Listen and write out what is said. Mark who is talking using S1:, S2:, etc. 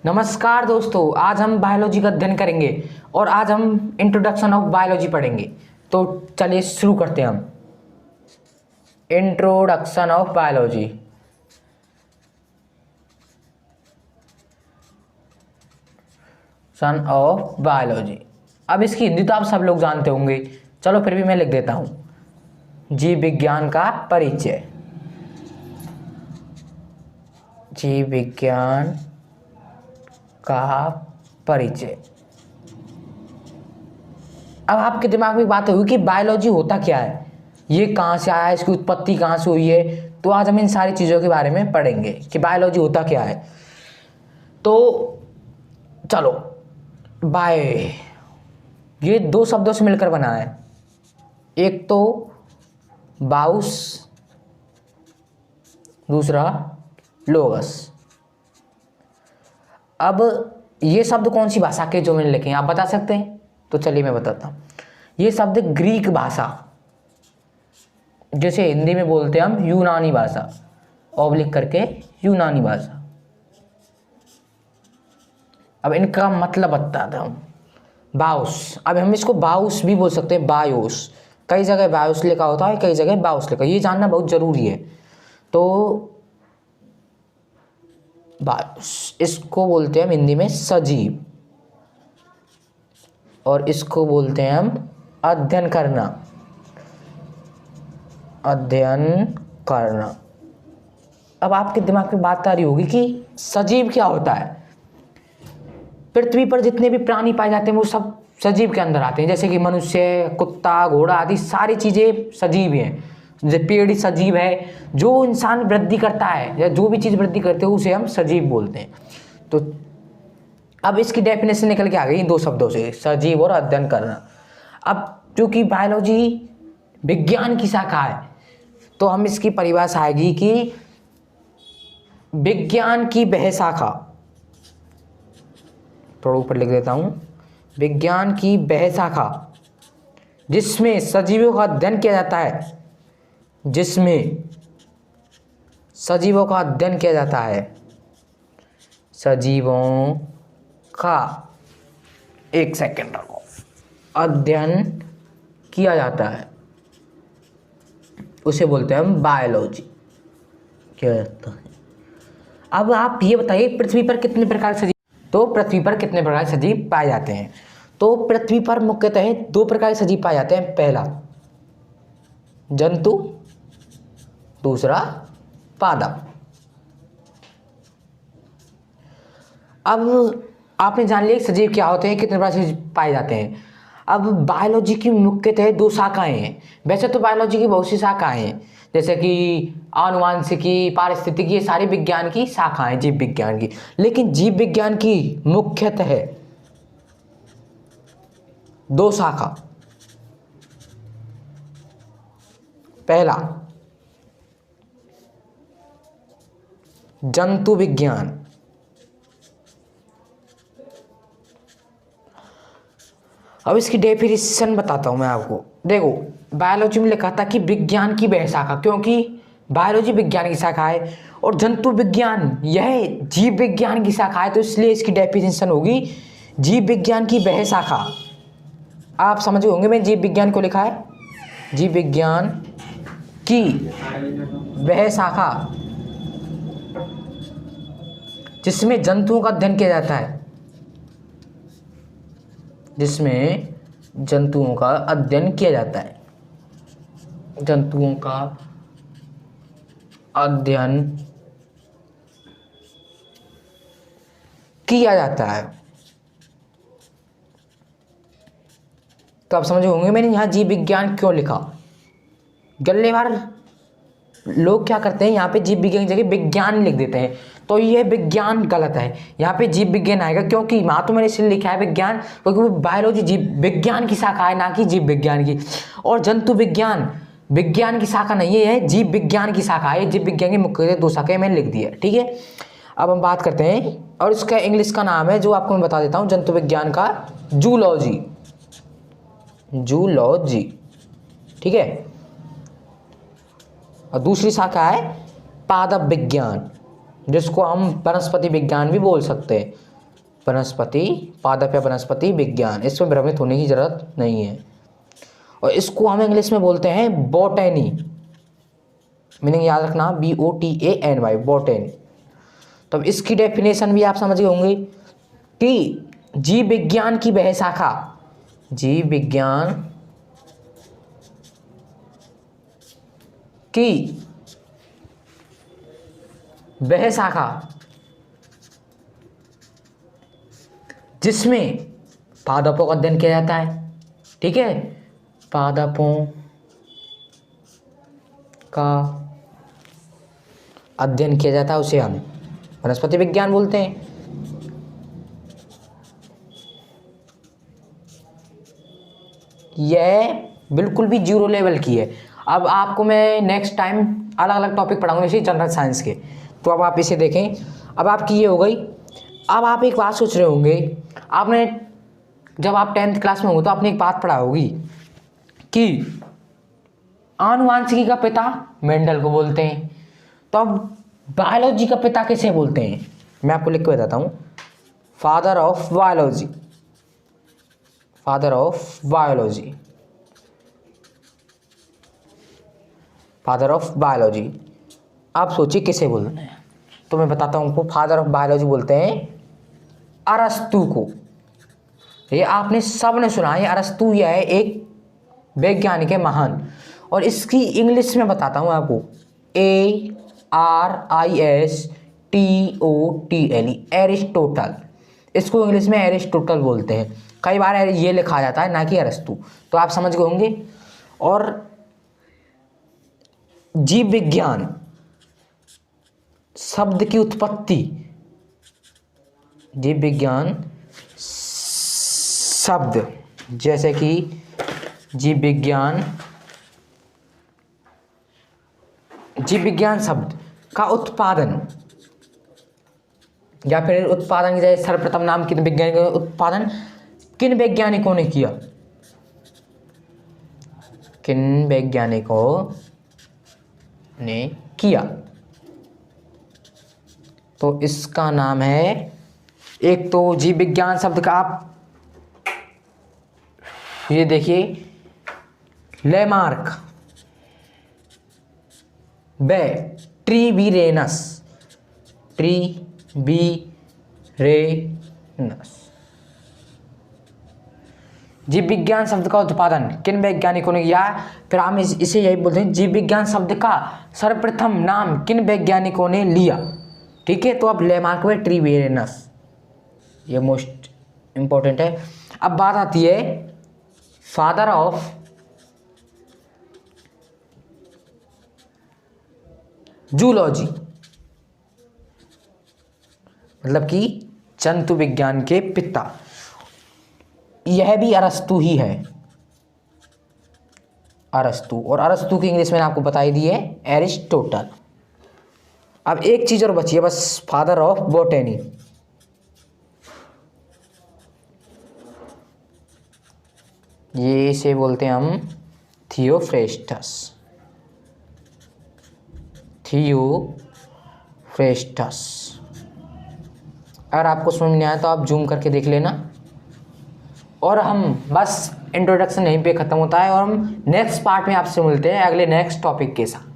S1: नमस्कार दोस्तों, आज हम बायोलॉजी का अध्ययन करेंगे और आज हम इंट्रोडक्शन ऑफ बायोलॉजी पढ़ेंगे। तो चलिए शुरू करते हैं हम। Introduction of biology. Son of biology. अब इसकी हिंदी तो आप सब लोग जानते होंगे, चलो फिर भी मैं लिख देता हूँ। जीव विज्ञान का परिचय। जीव विज्ञान का परिचय। अब आपके दिमाग में बात होगी कि बायोलॉजी होता क्या है, ये कहाँ से आया, इसकी उत्पत्ति कहाँ से हुई है। तो आज हम इन सारी चीज़ों के बारे में पढ़ेंगे कि बायोलॉजी होता क्या है। तो चलो, ये दो शब्दों से मिलकर बना है। एक तो बाउस, दूसरा लोगस। अब ये शब्द कौन सी भाषा के जो मैंने लिखे हैं आप बता सकते हैं? तो चलिए मैं बताता हूँ। ये शब्द ग्रीक भाषा, जैसे हिंदी में बोलते हैं हम यूनानी भाषा, ऑब्लिक करके यूनानी भाषा। अब इनका मतलब बताता हूँ। बाउस, अब हम इसको बाउस भी बोल सकते हैं, बायोस। कई जगह बायोस लिखा होता है, कई जगह बाउस लिखा, ये जानना बहुत ज़रूरी है। तो बायोस, इसको बोलते हैं हम हिंदी में सजीव, और इसको बोलते हैं हम अध्ययन करना। अध्ययन करना। अब आपके दिमाग में बात आ रही होगी कि सजीव क्या होता है। पृथ्वी पर जितने भी प्राणी पाए जाते हैं वो सब सजीव के अंदर आते हैं, जैसे कि मनुष्य, कुत्ता, घोड़ा आदि सारी चीज़ें सजीव हैं। जैसे पेड़ सजीव है, जो इंसान वृद्धि करता है या जो भी चीज़ वृद्धि करते हैं उसे हम सजीव बोलते हैं। तो अब इसकी डेफिनेशन निकल के आ गई इन दो शब्दों से, सजीव और अध्ययन करना। अब चूँकि बायोलॉजी विज्ञान की शाखा है तो हम इसकी परिभाषा आएगी कि विज्ञान की वह शाखा, थोड़ा ऊपर लिख देता हूँ, विज्ञान की वह शाखा जिसमें सजीवों का अध्ययन किया जाता है, जिसमें सजीवों का अध्ययन किया जाता है, सजीवों का, एक सेकेंड रखो, अध्ययन किया जाता है, उसे बोलते हैं हम बायोलॉजी किया जाता है। अब आप ये बताइए, पृथ्वी पर कितने प्रकार सजीव, तो पृथ्वी पर कितने प्रकार के सजीव पाए जाते हैं? तो पृथ्वी पर मुख्यतः दो प्रकार के सजीव पाए जाते हैं। पहला जंतु, दूसरा पादप। अब आपने जान लिया सजीव क्या होते हैं, कितने प्रकार से पाए जाते हैं। अब बायोलॉजी की मुख्यतः दो शाखाएं हैं। वैसे तो बायोलॉजी की बहुत सी शाखाएं हैं, जैसे कि आनुवांशिकी, पारिस्थितिकी, ये सारी विज्ञान की शाखाएं जीव विज्ञान की। लेकिन जीव विज्ञान की मुख्यतः दो शाखा। पहला जंतु विज्ञान। अब इसकी डेफिनेशन बताता हूं मैं आपको। देखो, बायोलॉजी में लिखा था कि विज्ञान की वह शाखा, क्योंकि बायोलॉजी विज्ञान की शाखा है और जंतु विज्ञान यह जीव विज्ञान की शाखा है, तो इसलिए इसकी डेफिनेशन होगी जीव विज्ञान की वह शाखा। आप समझ होंगे मैंने जीव विज्ञान को लिखा है, जीव विज्ञान की वह शाखा जिसमें जंतुओं का अध्ययन किया जाता है, जिसमें जंतुओं का अध्ययन किया जाता है, जंतुओं का अध्ययन किया जाता है। तो आप समझ होंगे मैंने यहाँ जीव विज्ञान क्यों लिखा। गल्ले बार लोग क्या करते हैं, यहाँ पे जीव विज्ञान की जगह विज्ञान लिख देते हैं, तो ये विज्ञान गलत है। यहाँ पे जीव विज्ञान आएगा, क्योंकि वहाँ तो मैंने इसलिए लिखा है विज्ञान, क्योंकि वो बायोलॉजी जीव विज्ञान की शाखा है, ना कि जीव विज्ञान की। और जंतु विज्ञान विज्ञान की शाखा नहीं है, यह जीव विज्ञान की शाखा है। जीव विज्ञान की मुख्य दो शाखाएं मैंने लिख दी है, ठीक है। अब हम बात करते हैं, और इसका इंग्लिश का नाम है जो आपको मैं बता देता हूँ, जंतु विज्ञान का जूलॉजी, जूलॉजी, ठीक है। और दूसरी शाखा है पादप विज्ञान, जिसको हम वनस्पति विज्ञान भी बोल सकते हैं, वनस्पति पादप या वनस्पति विज्ञान, इसमें भ्रमित होने की जरूरत नहीं है। और इसको हम इंग्लिश में बोलते हैं बॉटनी, मीनिंग याद रखना BOTANY, बॉटनी। तो अब इसकी डेफिनेशन भी आप समझ गए होंगे कि जीव विज्ञान की वह शाखा, जीव विज्ञान की वह शाखा जिसमें पादपों का अध्ययन किया जाता है। ठीक है, पादपों का अध्ययन किया जाता है उसे हम वनस्पति विज्ञान बोलते हैं। यह बिल्कुल भी जीरो लेवल की है। अब आपको मैं नेक्स्ट टाइम अलग अलग टॉपिक पढ़ाऊंगा जैसे जनरल साइंस के, तो अब आप इसे देखें। अब आपकी ये हो गई। अब आप एक बात सोच रहे होंगे, आपने जब आप 10th क्लास में होंगे तो आपने एक बात पढ़ा होगी कि आनुवांशिकी का पिता मेंडल को बोलते हैं। तो अब बायोलॉजी का पिता किसे बोलते हैं, मैं आपको लिख के बताता हूँ। Father of biology, father of biology, father of biology. आप सोचिए किसे बोलना है, तो मैं बताता हूँ आपको। फादर ऑफ बायोलॉजी बोलते हैं अरस्तु को। ये आपने सबने सुना है, अरस्तु यह है एक वैज्ञानिक है महान। और इसकी इंग्लिश में बताता हूँ आपको, ARISTOTLE, एरिस्टोटल। इसको इंग्लिश में एरिस्टोटल बोलते हैं। कई बार ये लिखा जाता है ना कि अरस्तु, तो आप समझ गए होंगे। और जीव विज्ञान शब्द की उत्पत्ति, जीव विज्ञान शब्द जैसे कि जीव विज्ञान शब्द का उत्पादन या फिर उत्पादन की जगह सर्वप्रथम नाम किन वैज्ञानिकों ने उत्पादन किन वैज्ञानिकों ने किया, किन वैज्ञानिकों ने किया, तो इसका नाम है, एक तो जीव विज्ञान शब्द का आप ये देखिए लेमार्क व ट्रीवीरेनस, ट्रीवीरेनस। जीव विज्ञान शब्द का उत्पादन किन वैज्ञानिकों ने किया, फिर हम इसे यही बोलते हैं जीव विज्ञान शब्द का सर्वप्रथम नाम किन वैज्ञानिकों ने लिया। ठीक है, तो अब लेमार्क व ट्रीवीरेनस, ये मोस्ट इंपॉर्टेंट है। अब बात आती है फादर ऑफ जूलॉजी, मतलब कि जंतु विज्ञान के पिता। यह भी अरस्तु ही है, अरस्तु। और अरस्तु की इंग्लिश मैंने आपको बताई दी है एरिस्टोटल। अब एक चीज और बची है बस, फादर ऑफ बॉटनी। ये इसे बोलते हैं हम थियोफ्रेस्टस, थियोफ्रेस्टस। अगर आपको समझ नहीं आया तो आप जूम करके देख लेना। और हम बस इंट्रोडक्शन यहीं पे ख़त्म होता है और हम नेक्स्ट पार्ट में आपसे मिलते हैं अगले नेक्स्ट टॉपिक के साथ।